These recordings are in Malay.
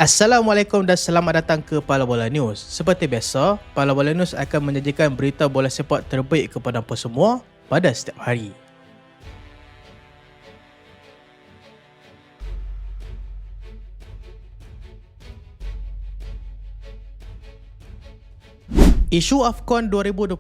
Assalamualaikum dan selamat datang ke Pala Bola News. Seperti biasa, Pala Bola News akan menyajikan berita bola sepak terbaik kepada anda semua pada setiap hari. Isu AFCON 2025,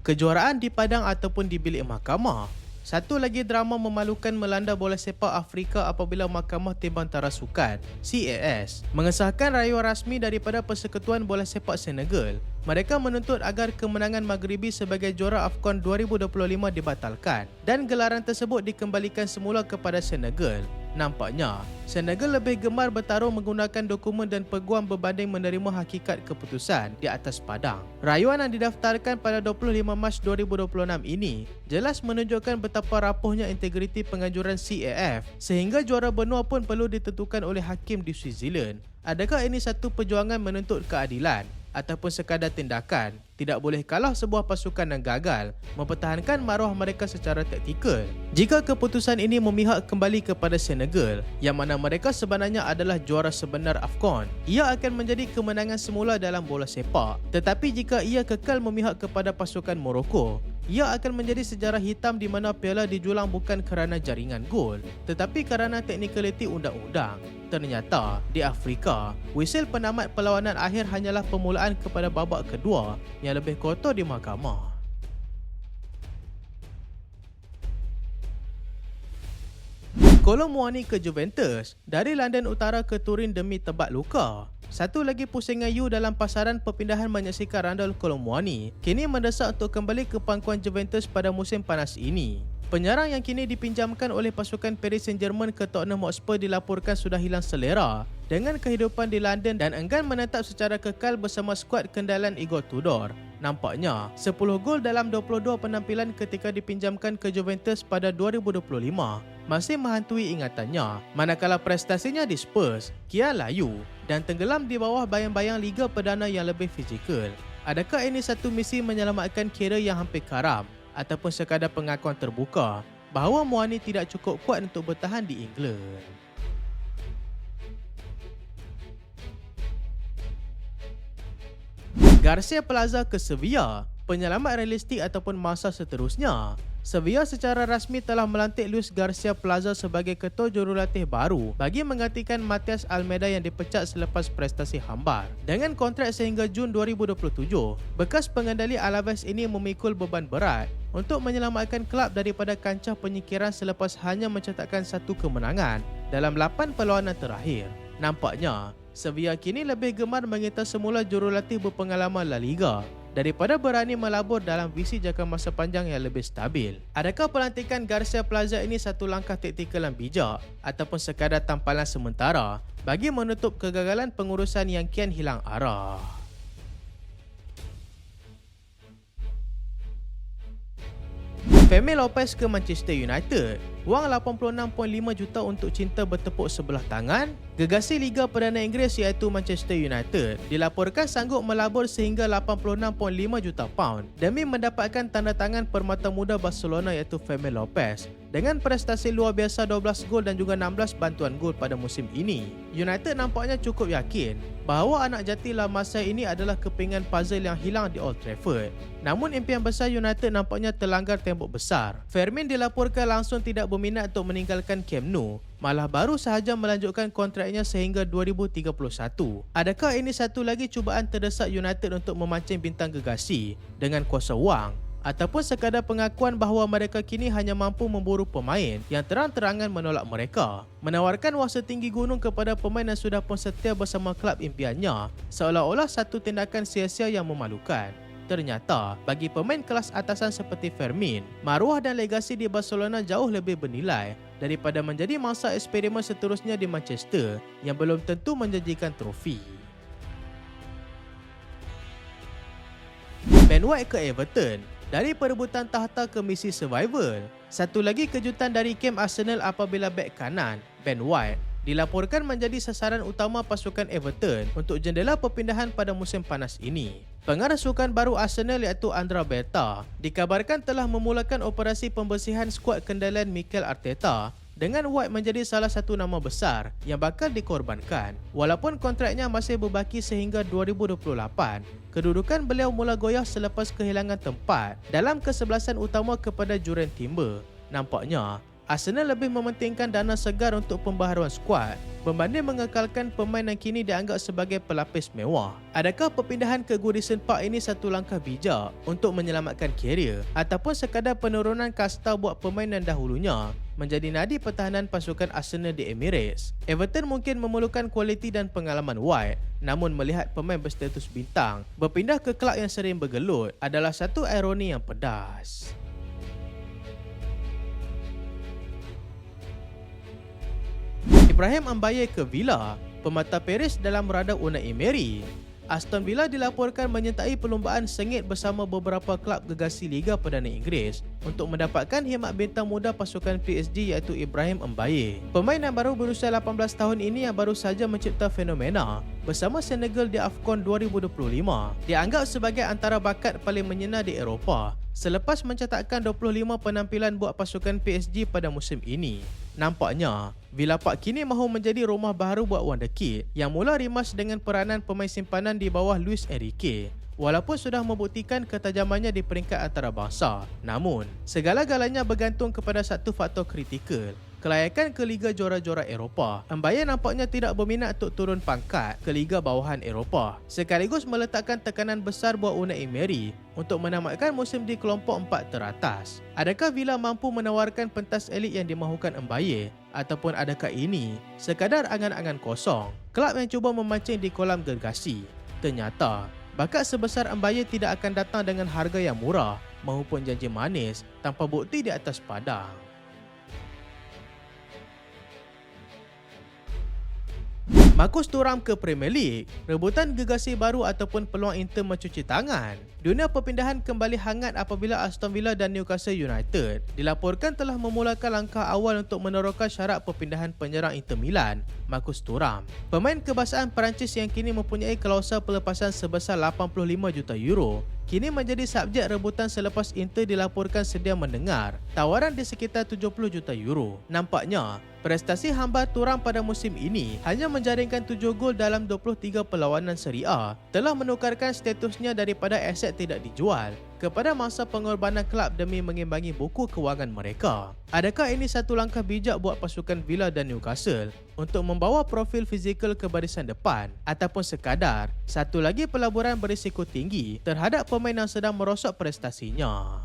kejuaraan di padang ataupun di bilik mahkamah. Satu lagi drama memalukan melanda bola sepak Afrika apabila Mahkamah Timbantara Sukan (CAS) mengesahkan rayuan rasmi daripada Persekutuan Bola Sepak Senegal. Mereka menuntut agar kemenangan Maghribi sebagai juara AFCON 2025 dibatalkan dan gelaran tersebut dikembalikan semula kepada Senegal. Nampaknya, Senegal lebih gemar bertarung menggunakan dokumen dan peguam berbanding menerima hakikat keputusan di atas padang. Rayuan yang didaftarkan pada 25 Mac 2026 ini jelas menunjukkan betapa rapuhnya integriti penganjuran CAF sehingga juara benua pun perlu ditentukan oleh hakim di Switzerland. Adakah ini satu perjuangan menuntut keadilan ataupun sekadar tindakan? Tidak boleh kalah sebuah pasukan yang gagal mempertahankan maruah mereka secara taktikal. Jika keputusan ini memihak kembali kepada Senegal, yang mana mereka sebenarnya adalah juara sebenar AFCON, ia akan menjadi kemenangan semula dalam bola sepak. Tetapi jika ia kekal memihak kepada pasukan Morocco, ia akan menjadi sejarah hitam di mana piala dijulang bukan kerana jaringan gol, tetapi kerana teknikaliti undang-undang. Ternyata, di Afrika, wisil penamat perlawanan akhir hanyalah permulaan kepada babak kedua yang lebih kotor di mahkamah. Kolo Muani ke Juventus, dari London Utara ke Turin demi tebak luka. Satu lagi pusingan U dalam pasaran perpindahan menyaksikan Randal Kolo Muani kini mendesak untuk kembali ke pangkuan Juventus pada musim panas ini. Penyerang yang kini dipinjamkan oleh pasukan Paris Saint-Germain ke Tottenham Hotspur dilaporkan sudah hilang selera dengan kehidupan di London dan enggan menetap secara kekal bersama skuad kendalan Igor Tudor. Nampaknya, 10 gol dalam 22 penampilan ketika dipinjamkan ke Juventus pada 2025 masih menghantui ingatannya, manakala prestasinya di Spurs kian layu dan tenggelam di bawah bayang-bayang Liga Perdana yang lebih fizikal. Adakah ini satu misi menyelamatkan karier yang hampir karam ataupun sekadar pengakuan terbuka bahawa Muani tidak cukup kuat untuk bertahan di England? Garcia Plaza ke Sevilla, penyelamat realistik ataupun masa seterusnya. Sevilla secara rasmi telah melantik Luis Garcia Plaza sebagai ketua jurulatih baru bagi menggantikan Matias Almeida yang dipecat selepas prestasi hambar. Dengan kontrak sehingga Jun 2027, bekas pengendali Alaves ini memikul beban berat untuk menyelamatkan kelab daripada kancah penyingkiran selepas hanya mencatatkan satu kemenangan dalam 8 perlawanan terakhir. Nampaknya, Sevilla kini lebih gemar mengincar semula jurulatih berpengalaman La Liga daripada berani melabur dalam visi jangka masa panjang yang lebih stabil. Adakah pelantikan Garcia Plaza ini satu langkah taktikal yang bijak ataupun sekadar tampalan sementara bagi menutup kegagalan pengurusan yang kian hilang arah? Fermin Lopez ke Manchester United, wang 86.5 juta untuk cinta bertepuk sebelah tangan. Gegasi Liga Perdana Inggeris iaitu Manchester United dilaporkan sanggup melabur sehingga 86.5 juta pound demi mendapatkan tanda tangan permata muda Barcelona iaitu Fermin Lopez. Dengan prestasi luar biasa 12 gol dan juga 16 bantuan gol pada musim ini, United nampaknya cukup yakin bahawa anak jati La Masia ini adalah kepingan puzzle yang hilang di Old Trafford. Namun impian besar United nampaknya terlanggar tembok besar. Fermin dilaporkan langsung tidak berminat untuk meninggalkan Camp Nou, malah baru sahaja melanjutkan kontraknya sehingga 2031. Adakah ini satu lagi cubaan terdesak United untuk memancing bintang gegasi dengan kuasa wang? Ataupun sekadar pengakuan bahawa mereka kini hanya mampu memburu pemain yang terang-terangan menolak mereka, menawarkan wang setinggi gunung kepada pemain yang sudah pun setia bersama klub impiannya, seolah-olah satu tindakan sia-sia yang memalukan. Ternyata, bagi pemain kelas atasan seperti Fermin, maruah dan legasi di Barcelona jauh lebih bernilai daripada menjadi mangsa eksperimen seterusnya di Manchester yang belum tentu menjanjikan trofi. Ben White ke Everton, dari perebutan tahta ke misi survival. Satu lagi kejutan dari kem Arsenal apabila bek kanan, Ben White, dilaporkan menjadi sasaran utama pasukan Everton untuk jendela perpindahan pada musim panas ini. Pengarah sukan baru Arsenal iaitu Andrea Berta dikabarkan telah memulakan operasi pembersihan skuad kendalian Mikel Arteta dengan White menjadi salah satu nama besar yang bakal dikorbankan. Walaupun kontraknya masih berbaki sehingga 2028, kedudukan beliau mula goyah selepas kehilangan tempat dalam kesebelasan utama kepada juren timba. Nampaknya, Arsenal lebih mementingkan dana segar untuk pembaharuan skuad berbanding mengekalkan pemain yang kini dianggap sebagai pelapis mewah. Adakah perpindahan ke Goodison Park ini satu langkah bijak untuk menyelamatkan karier ataupun sekadar penurunan kasta buat pemain yang dahulunya menjadi nadi pertahanan pasukan Arsenal di Emirates? Everton mungkin memerlukan kualiti dan pengalaman White, namun melihat pemain berstatus bintang berpindah ke kelab yang sering bergelut adalah satu ironi yang pedas. Ibrahim Mbaye ke Villa, pemata Paris dalam radar Unai Emery. Aston Villa dilaporkan menyertai perlumbaan sengit bersama beberapa kelab gegasi Liga Perdana Inggeris untuk mendapatkan khidmat bintang muda pasukan PSG iaitu Ibrahim Mbaye. Pemain yang baru berusia 18 tahun ini yang baru saja mencipta fenomena bersama Senegal di AFCON 2025 dianggap sebagai antara bakat paling menyena di Eropah selepas mencatatkan 25 penampilan buat pasukan PSG pada musim ini. Nampaknya, Villa Park kini mahu menjadi rumah baru buat Wonderkid yang mula rimas dengan peranan pemain simpanan di bawah Luis Enrique. Walaupun sudah membuktikan ketajamannya di peringkat antarabangsa, namun segala-galanya bergantung kepada satu faktor kritikal, kelayakan ke Liga Juara-Juara Eropah. Mbaye nampaknya tidak berminat untuk turun pangkat ke Liga Bawahan Eropah, sekaligus meletakkan tekanan besar buat Unai Emery untuk menamatkan musim di kelompok 4 teratas. Adakah Villa mampu menawarkan pentas elit yang dimahukan Mbaye, ataupun adakah ini sekadar angan-angan kosong kelab yang cuba memancing di kolam gergasi? Ternyata bakat sebesar Mbaye tidak akan datang dengan harga yang murah maupun janji manis tanpa bukti di atas padang. Marcus Thuram ke Premier League, rebutan gegasi baru ataupun peluang Inter mencuci tangan. Dunia perpindahan kembali hangat apabila Aston Villa dan Newcastle United dilaporkan telah memulakan langkah awal untuk meneroka syarat perpindahan penyerang Inter Milan, Marcus Thuram. Pemain kebasaan Perancis yang kini mempunyai klausul pelepasan sebesar 85 juta euro kini menjadi subjek rebutan selepas Inter dilaporkan sedia mendengar tawaran di sekitar 70 juta euro. Nampaknya, prestasi hamba Thuram pada musim ini hanya menjaringkan 7 gol dalam 23 perlawanan Serie A telah menukarkan statusnya daripada aset tidak dijual kepada masa pengorbanan kelab demi mengimbangi buku kewangan mereka. Adakah ini satu langkah bijak buat pasukan Villa dan Newcastle untuk membawa profil fizikal ke barisan depan, ataupun sekadar satu lagi pelaburan berisiko tinggi terhadap pemain yang sedang merosot prestasinya?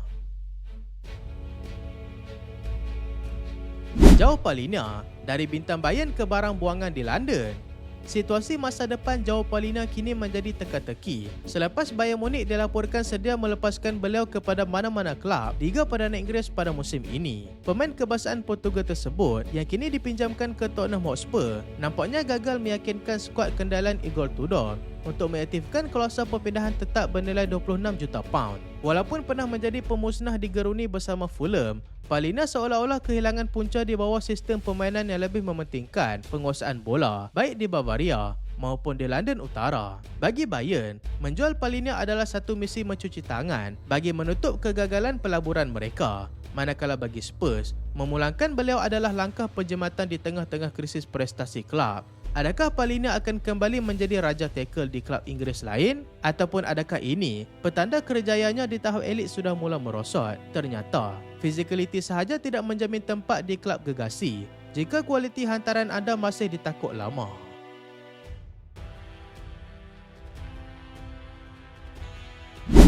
João Palhinha, dari bintang Bayern ke barang buangan di London. Situasi masa depan João Palhinha kini menjadi teka-teki selepas Bayern Munich dilaporkan sedia melepaskan beliau kepada mana-mana kelab Liga Perdana Inggeris pada musim ini. Pemain kebasaan Portugal tersebut yang kini dipinjamkan ke Tottenham Hotspur nampaknya gagal meyakinkan skuad kendalan Igor Tudor untuk mengaktifkan klausul perpindahan tetap bernilai 26 juta pound. Walaupun pernah menjadi pemusnah di Geruni bersama Fulham, Palhinha seolah-olah kehilangan punca di bawah sistem permainan yang lebih mementingkan penguasaan bola baik di Bavaria maupun di London Utara. Bagi Bayern, menjual Palhinha adalah satu misi mencuci tangan bagi menutup kegagalan pelaburan mereka. Manakala bagi Spurs, memulangkan beliau adalah langkah penjematan di tengah-tengah krisis prestasi kelab. Adakah Palhinha akan kembali menjadi raja tackle di kelab Inggeris lain? Ataupun adakah ini petanda kerjayaannya di tahap elit sudah mula merosot? Ternyata, fizikaliti sahaja tidak menjamin tempat di kelab gegasi jika kualiti hantaran anda masih ditakut lama.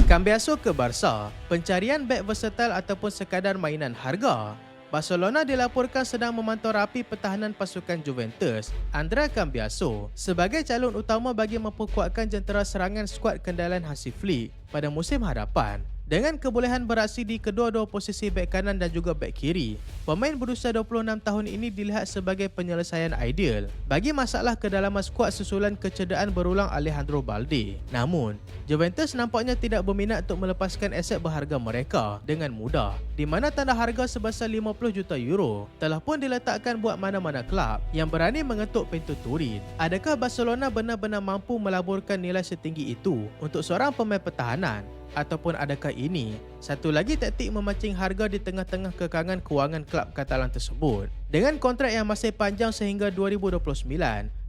Cambiaso ke Barca, pencarian bek versatile ataupun sekadar mainan harga. Barcelona dilaporkan sedang memantau rapi pertahanan pasukan Juventus, Andrea Cambiaso, sebagai calon utama bagi memperkuatkan jentera serangan skuad kendalan Hansi Flick pada musim hadapan. Dengan kebolehan beraksi di kedua-dua posisi bek kanan dan juga bek kiri, pemain berusia 26 tahun ini dilihat sebagai penyelesaian ideal bagi masalah kedalaman skuad susulan kecederaan berulang Alejandro Balde. Namun, Juventus nampaknya tidak berminat untuk melepaskan aset berharga mereka dengan mudah, di mana tanda harga sebesar 50 juta euro telah pun diletakkan buat mana-mana kelab yang berani mengetuk pintu Turin. Adakah Barcelona benar-benar mampu melaburkan nilai setinggi itu untuk seorang pemain pertahanan Ataupun adakah ini satu lagi taktik memancing harga di tengah-tengah kekangan kewangan klub Katalan tersebut? Dengan kontrak yang masih panjang sehingga 2029,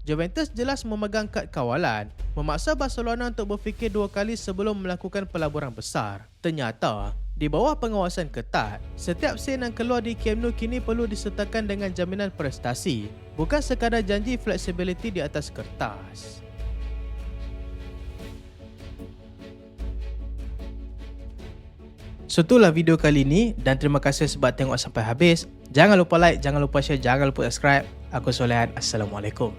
Juventus jelas memegang kad kawalan, memaksa Barcelona untuk berfikir dua kali sebelum melakukan pelaburan besar. Ternyata, di bawah pengawasan ketat, setiap sen yang keluar di Camp Nou kini perlu disertakan dengan jaminan prestasi, bukan sekadar janji fleksibiliti di atas kertas. So itulah video kali ini dan terima kasih sebab tengok sampai habis. Jangan lupa like, jangan lupa share, jangan lupa subscribe. Aku Solehan. Assalamualaikum.